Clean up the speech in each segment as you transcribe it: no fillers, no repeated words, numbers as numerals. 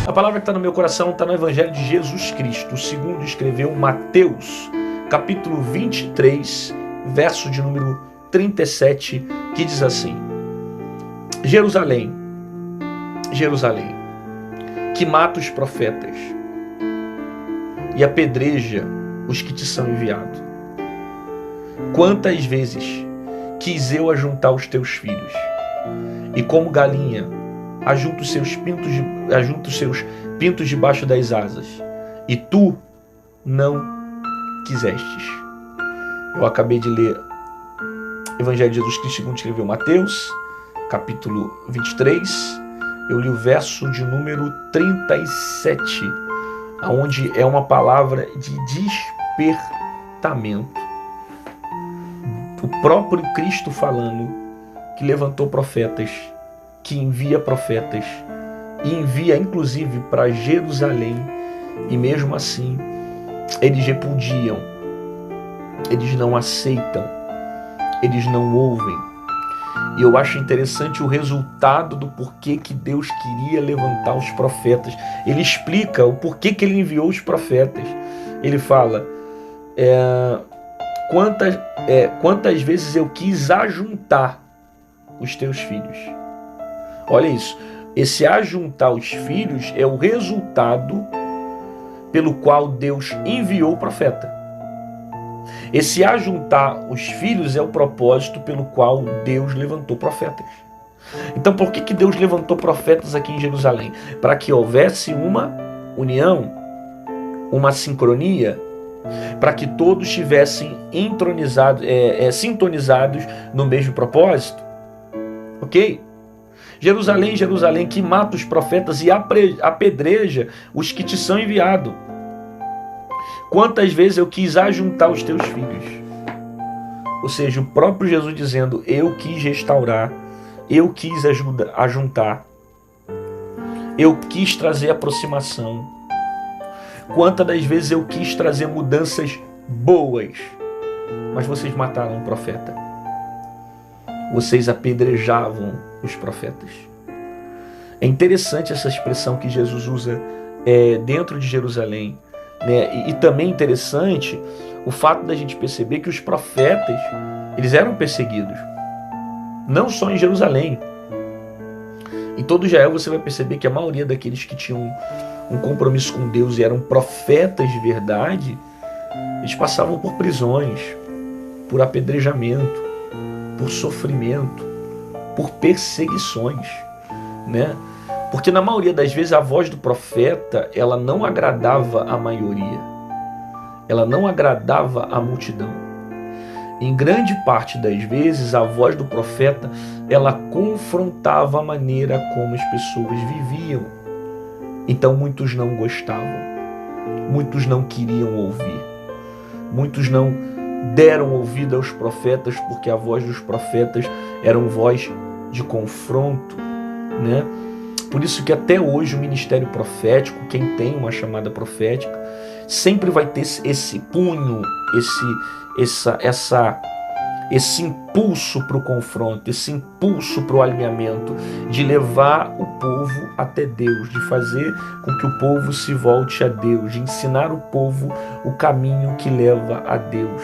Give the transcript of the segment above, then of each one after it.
A palavra que está no meu coração está no Evangelho de Jesus Cristo. O segundo escreveu Mateus, capítulo 23, verso de número 37, que diz assim: Jerusalém, Jerusalém, que mata os profetas e apedreja os que te são enviados. Quantas vezes quis eu ajuntar os teus filhos, e como galinha ajunta os seus pintos debaixo das asas, e tu não quisestes. Eu acabei de ler Evangelho de Jesus Cristo segundo escreveu Mateus, capítulo 23. Eu li o verso de número 37, onde é uma palavra de despertamento. O próprio Cristo falando que levantou profetas, que envia profetas, e envia inclusive para Jerusalém, e mesmo assim eles repudiam, eles não aceitam, eles não ouvem. E eu acho interessante o resultado do porquê que Deus queria levantar os profetas. Ele explica o porquê que ele enviou os profetas. Ele fala, quantas vezes eu quis ajuntar os teus filhos. Olha isso. Esse ajuntar os filhos é o resultado pelo qual Deus enviou o profeta. Esse ajuntar os filhos é o propósito pelo qual Deus levantou profetas. Então por que Deus levantou profetas aqui em Jerusalém? Para que houvesse uma união, uma sincronia, para que todos estivessem sintonizados no mesmo propósito. Ok? Jerusalém, Jerusalém, que mata os profetas e apedreja os que te são enviados. Quantas vezes eu quis ajuntar os teus filhos? Ou seja, o próprio Jesus dizendo, eu quis restaurar, eu quis ajuntar, eu quis trazer aproximação. Quantas das vezes eu quis trazer mudanças boas, mas vocês mataram o profeta. Vocês apedrejavam os profetas. É interessante essa expressão que Jesus usa dentro de Jerusalém, né? E também interessante o fato da gente perceber que os profetas, eles eram perseguidos, não só em Jerusalém. Em todo Israel você vai perceber que a maioria daqueles que tinham um compromisso com Deus e eram profetas de verdade, eles passavam por prisões, por apedrejamento, por sofrimento, por perseguições, né? Porque na maioria das vezes a voz do profeta, ela não agradava a maioria, ela não agradava a multidão. Em grande parte das vezes a voz do profeta, ela confrontava a maneira como as pessoas viviam. Então muitos não gostavam, muitos não queriam ouvir, muitos não deram ouvido aos profetas, porque a voz dos profetas era uma voz de confronto, né? Por isso que até hoje o ministério profético, quem tem uma chamada profética, sempre vai ter esse punho, esse impulso para o confronto, esse impulso para o alinhamento, de levar o povo até Deus, de fazer com que o povo se volte a Deus, de ensinar o povo o caminho que leva a Deus,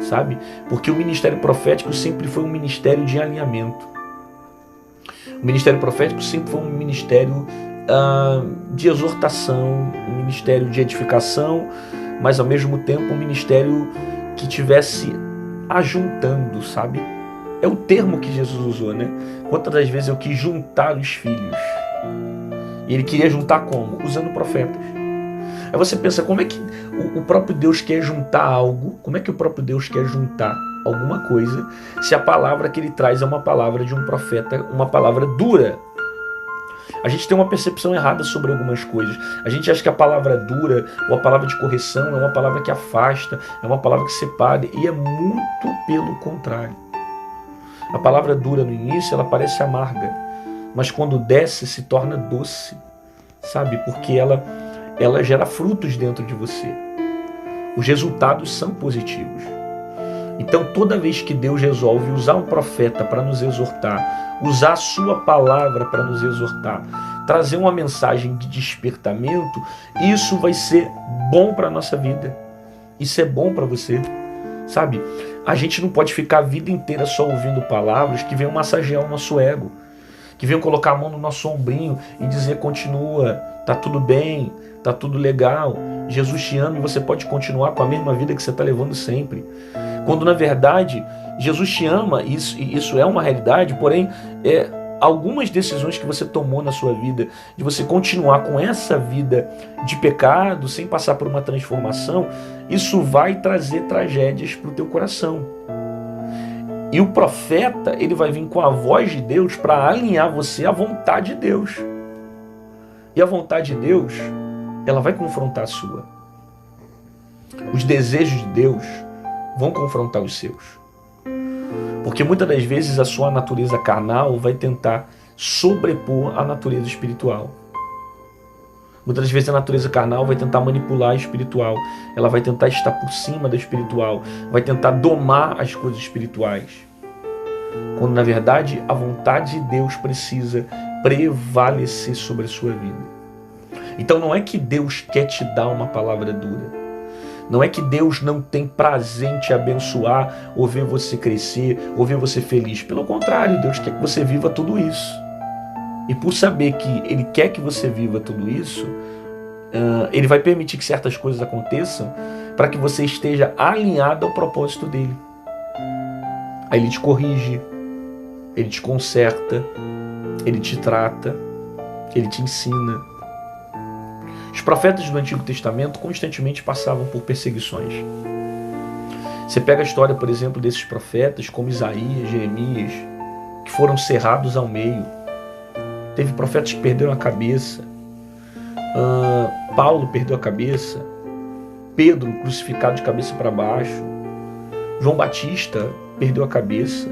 sabe? Porque o ministério profético sempre foi um ministério de alinhamento. O ministério profético sempre foi um ministério de exortação, um ministério de edificação, mas ao mesmo tempo um ministério que tivesse ajuntando, sabe? É o termo que Jesus usou, né? Quantas das vezes eu quis juntar os filhos? E ele queria juntar como? Usando profetas. Aí você pensa, como é que o próprio Deus quer juntar algo? Como é que o próprio Deus quer juntar alguma coisa se a palavra que ele traz é uma palavra de um profeta, uma palavra dura? A gente tem uma percepção errada sobre algumas coisas. A gente acha que a palavra dura ou a palavra de correção é uma palavra que afasta, é uma palavra que separa, e é muito pelo contrário. A palavra dura no início, ela parece amarga, mas quando desce se torna doce, sabe? Porque ela gera frutos dentro de você. Os resultados são positivos. Então toda vez que Deus resolve usar um profeta para nos exortar, usar a sua palavra para nos exortar, trazer uma mensagem de despertamento, isso vai ser bom para a nossa vida. Isso é bom para você, sabe? A gente não pode ficar a vida inteira só ouvindo palavras que venham massagear o nosso ego, que venham colocar a mão no nosso ombrinho e dizer: continua, tá tudo bem, tá tudo legal, Jesus te ama e você pode continuar com a mesma vida que você está levando sempre. Quando na verdade Jesus te ama, isso é uma realidade, porém algumas decisões que você tomou na sua vida, de você continuar com essa vida de pecado, sem passar por uma transformação, isso vai trazer tragédias para o teu coração. E o profeta, ele vai vir com a voz de Deus para alinhar você à vontade de Deus. E a vontade de Deus, ela vai confrontar a sua. Os desejos de Deus vão confrontar os seus. Porque muitas das vezes a sua natureza carnal vai tentar sobrepor a natureza espiritual. Muitas das vezes a natureza carnal vai tentar manipular a espiritual. Ela vai tentar estar por cima da espiritual. Vai tentar domar as coisas espirituais. Quando na verdade a vontade de Deus precisa prevalecer sobre a sua vida. Então não é que Deus quer te dar uma palavra dura. Não é que Deus não tem prazer em te abençoar, ou ver você crescer, ou ver você feliz. Pelo contrário, Deus quer que você viva tudo isso. E por saber que Ele quer que você viva tudo isso, Ele vai permitir que certas coisas aconteçam para que você esteja alinhado ao propósito dEle. Aí Ele te corrige, Ele te conserta, Ele te trata, Ele te ensina. Os profetas do Antigo Testamento constantemente passavam por perseguições. Você pega a história, por exemplo, desses profetas como Isaías, Jeremias, que foram cerrados ao meio. Teve profetas que perderam a cabeça. Paulo perdeu a cabeça. Pedro crucificado de cabeça para baixo. João Batista perdeu a cabeça.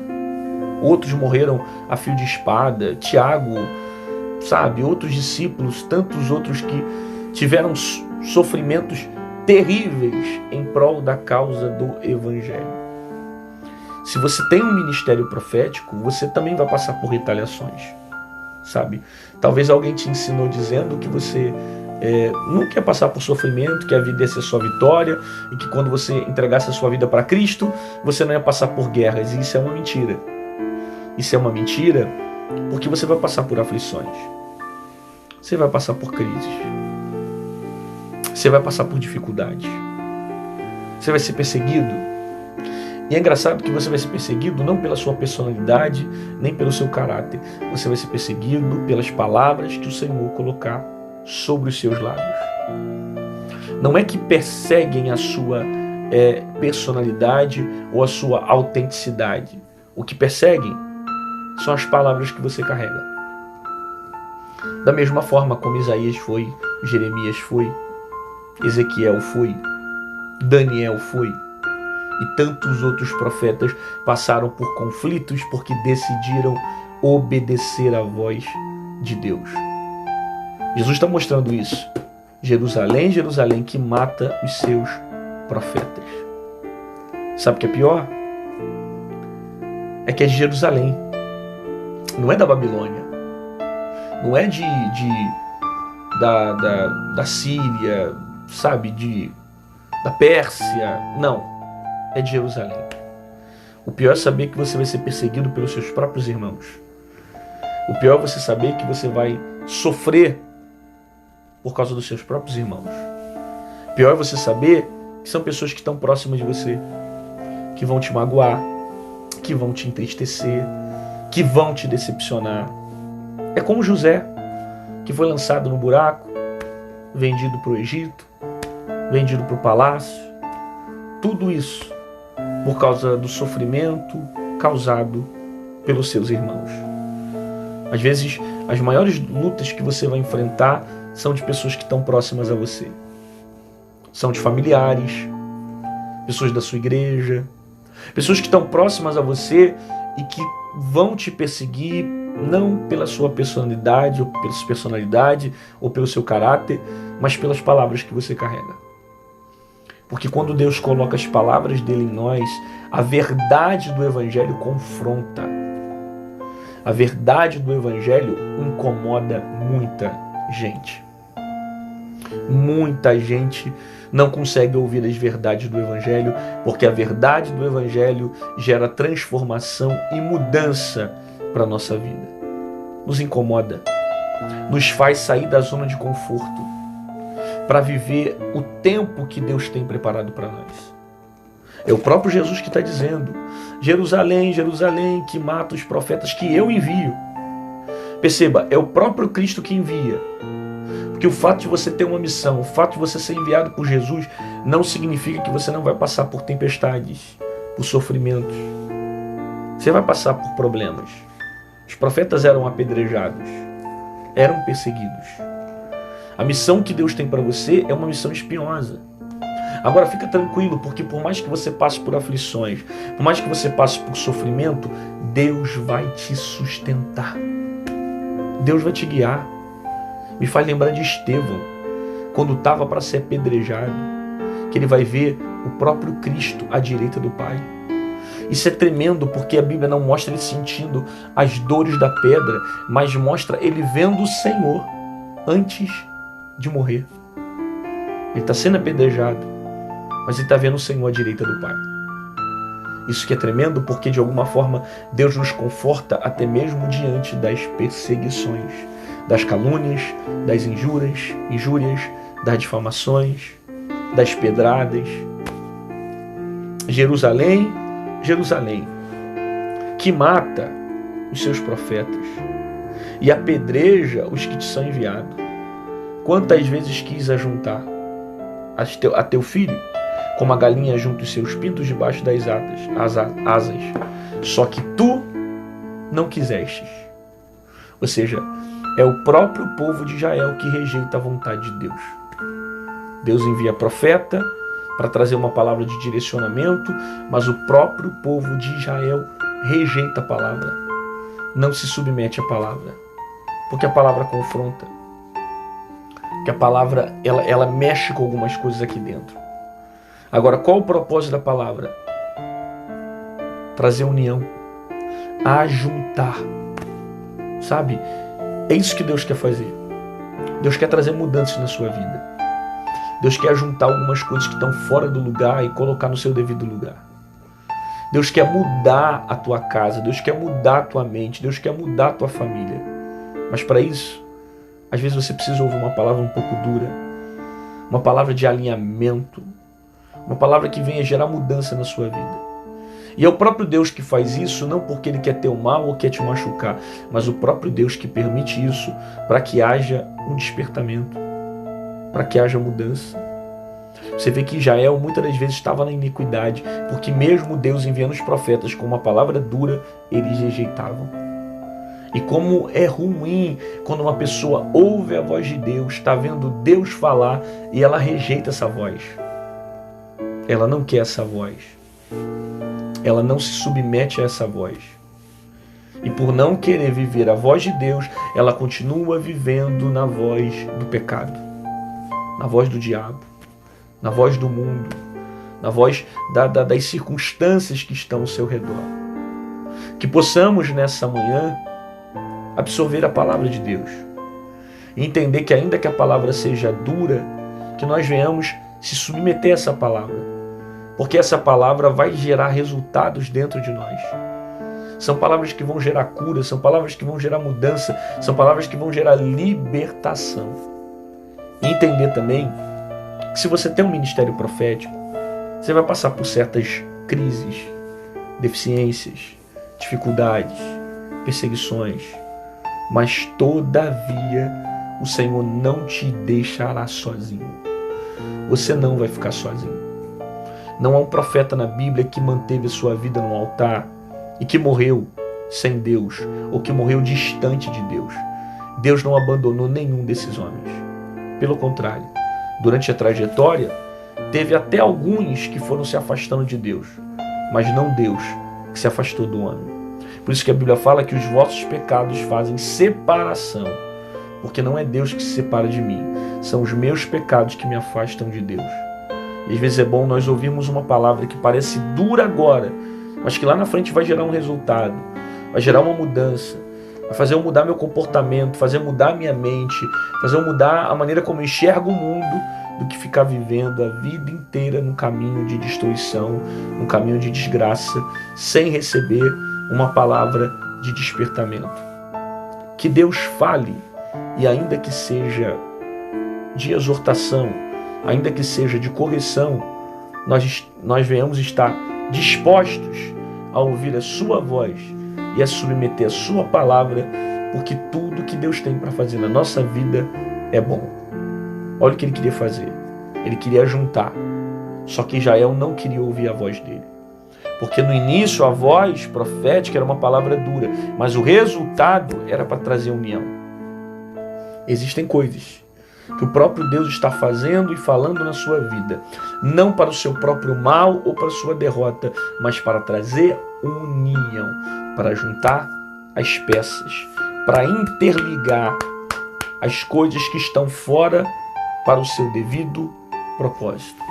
Outros morreram a fio de espada. Tiago, outros discípulos, tantos outros que tiveram sofrimentos terríveis em prol da causa do Evangelho. Se você tem um ministério profético, você também vai passar por retaliações, sabe? Talvez alguém te ensinou dizendo que você não quer passar por sofrimento, que a vida ia ser só vitória, e que quando você entregasse a sua vida para Cristo, você não ia passar por guerras. E isso é uma mentira. Isso é uma mentira porque você vai passar por aflições. Você vai passar por crises. Você vai passar por dificuldades. Você vai ser perseguido. E é engraçado que você vai ser perseguido não pela sua personalidade, nem pelo seu caráter. Você vai ser perseguido pelas palavras que o Senhor colocar sobre os seus lábios. Não é que perseguem a sua personalidade ou a sua autenticidade. O que perseguem são as palavras que você carrega. Da mesma forma como Isaías foi, Jeremias foi, Ezequiel foi, Daniel foi, e tantos outros profetas passaram por conflitos porque decidiram obedecer à voz de Deus. Jesus está mostrando isso. Jerusalém, Jerusalém, que mata os seus profetas. Sabe o que é pior? É que é de Jerusalém. Não é da Babilônia. Não é da Síria, da Pérsia. Não. É de Jerusalém. O pior é saber que você vai ser perseguido pelos seus próprios irmãos. O pior é você saber que você vai sofrer por causa dos seus próprios irmãos. O pior é você saber que são pessoas que estão próximas de você, que vão te magoar, que vão te entristecer, que vão te decepcionar. É como José, que foi lançado no buraco, vendido para o Egito, vendido para o palácio. Tudo isso por causa do sofrimento causado pelos seus irmãos. Às vezes, as maiores lutas que você vai enfrentar são de pessoas que estão próximas a você. São de familiares, pessoas da sua igreja, pessoas que estão próximas a você e que vão te perseguir não pela sua personalidade ou pelo seu caráter, mas pelas palavras que você carrega. Porque quando Deus coloca as palavras dele em nós, a verdade do Evangelho confronta. A verdade do Evangelho incomoda muita gente. Muita gente não consegue ouvir as verdades do Evangelho, porque a verdade do Evangelho gera transformação e mudança para a nossa vida. Nos incomoda, nos faz sair da zona de conforto para viver o tempo que Deus tem preparado para nós. É o próprio Jesus que está dizendo: Jerusalém, Jerusalém, que mata os profetas que eu envio. Perceba, é o próprio Cristo que envia. Porque o fato de você ter uma missão, o fato de você ser enviado por Jesus, não significa que você não vai passar por tempestades, por sofrimentos. Você vai passar por problemas. Os profetas eram apedrejados, eram perseguidos. A missão que Deus tem para você é uma missão espinhosa. Agora fica tranquilo, porque por mais que você passe por aflições, por mais que você passe por sofrimento, Deus vai te sustentar. Deus vai te guiar. Me faz lembrar de Estevão, quando estava para ser apedrejado, que ele vai ver o próprio Cristo à direita do Pai. Isso é tremendo, porque a Bíblia não mostra ele sentindo as dores da pedra, mas mostra ele vendo o Senhor antes de morrer. Ele está sendo apedrejado, mas ele está vendo o Senhor à direita do Pai. Isso que é tremendo, porque de alguma forma Deus nos conforta até mesmo diante das perseguições, das calúnias, das injúrias, das difamações, das pedradas. Jerusalém, Jerusalém, que mata os seus profetas e apedreja os que te são enviados. Quantas vezes quis ajuntar a teu filho, como a galinha junta os seus pintos debaixo das asas, só que tu não quisestes. Ou seja, é o próprio povo de Israel que rejeita a vontade de Deus. Deus envia profeta para trazer uma palavra de direcionamento, mas o próprio povo de Israel rejeita a palavra, não se submete à palavra, porque a palavra confronta, porque a palavra ela mexe com algumas coisas aqui dentro. Agora, qual o propósito da palavra? Trazer união, ajuntar, sabe? É isso que Deus quer fazer. Deus quer trazer mudanças na sua vida. Deus quer juntar algumas coisas que estão fora do lugar e colocar no seu devido lugar. Deus quer mudar a tua casa, Deus quer mudar a tua mente, Deus quer mudar a tua família. Mas para isso, às vezes você precisa ouvir uma palavra um pouco dura, uma palavra de alinhamento, uma palavra que venha gerar mudança na sua vida. E é o próprio Deus que faz isso, não porque Ele quer teu mal ou quer te machucar, mas o próprio Deus que permite isso para que haja um despertamento, para que haja mudança. Você vê que Israel muitas das vezes estava na iniquidade, porque mesmo Deus enviando os profetas com uma palavra dura, eles rejeitavam. E como é ruim quando uma pessoa ouve a voz de Deus, está vendo Deus falar e ela rejeita essa voz. Ela não quer essa voz. Ela não se submete a essa voz. E por não querer viver a voz de Deus, ela continua vivendo na voz do pecado, na voz do diabo, na voz do mundo, na voz das circunstâncias que estão ao seu redor. Que possamos nessa manhã absorver a palavra de Deus e entender que ainda que a palavra seja dura, que nós venhamos se submeter a essa palavra, porque essa palavra vai gerar resultados dentro de nós. São palavras que vão gerar cura, são palavras que vão gerar mudança, são palavras que vão gerar libertação. E entender também que se você tem um ministério profético, você vai passar por certas crises, deficiências, dificuldades, perseguições, mas todavia o Senhor não te deixará sozinho. Você não vai ficar sozinho. Não há um profeta na Bíblia que manteve a sua vida no altar e que morreu sem Deus ou que morreu distante de Deus. Deus não abandonou nenhum desses homens. Pelo contrário, durante a trajetória, teve até alguns que foram se afastando de Deus, mas não Deus que se afastou do homem. Por isso que a Bíblia fala que os vossos pecados fazem separação, porque não é Deus que se separa de mim, são os meus pecados que me afastam de Deus. E às vezes é bom nós ouvirmos uma palavra que parece dura agora, mas que lá na frente vai gerar um resultado, vai gerar uma mudança, vai fazer eu mudar meu comportamento, fazer eu mudar minha mente, fazer eu mudar a maneira como eu enxergo o mundo, do que ficar vivendo a vida inteira num caminho de destruição, num caminho de desgraça, sem receber uma palavra de despertamento. Que Deus fale, e ainda que seja de exortação, ainda que seja de correção, nós venhamos estar dispostos a ouvir a sua voz e a submeter a sua palavra, porque tudo que Deus tem para fazer na nossa vida é bom. Olha o que ele queria fazer. Ele queria juntar. Só que Israel não queria ouvir a voz dele. Porque no início a voz profética era uma palavra dura, mas o resultado era para trazer união. Existem coisas que o próprio Deus está fazendo e falando na sua vida, não para o seu próprio mal ou para a sua derrota, mas para trazer união, para juntar as peças, para interligar as coisas que estão fora para o seu devido propósito.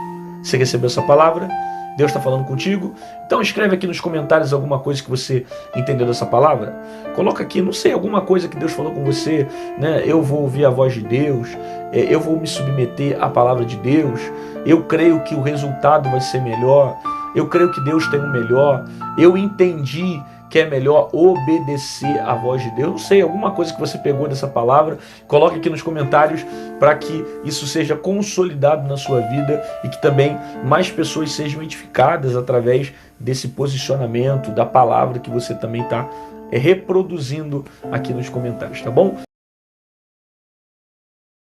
Você recebeu essa palavra? Deus está falando contigo? Então escreve aqui nos comentários alguma coisa que você entendeu dessa palavra. Coloca aqui, não sei, alguma coisa que Deus falou com você, né? Eu vou ouvir a voz de Deus, eu vou me submeter à palavra de Deus, eu creio que o resultado vai ser melhor, eu creio que Deus tem o melhor, eu entendi que é melhor obedecer à voz de Deus. Não sei, alguma coisa que você pegou dessa palavra, coloque aqui nos comentários para que isso seja consolidado na sua vida e que também mais pessoas sejam edificadas através desse posicionamento, da palavra que você também está reproduzindo aqui nos comentários, tá bom?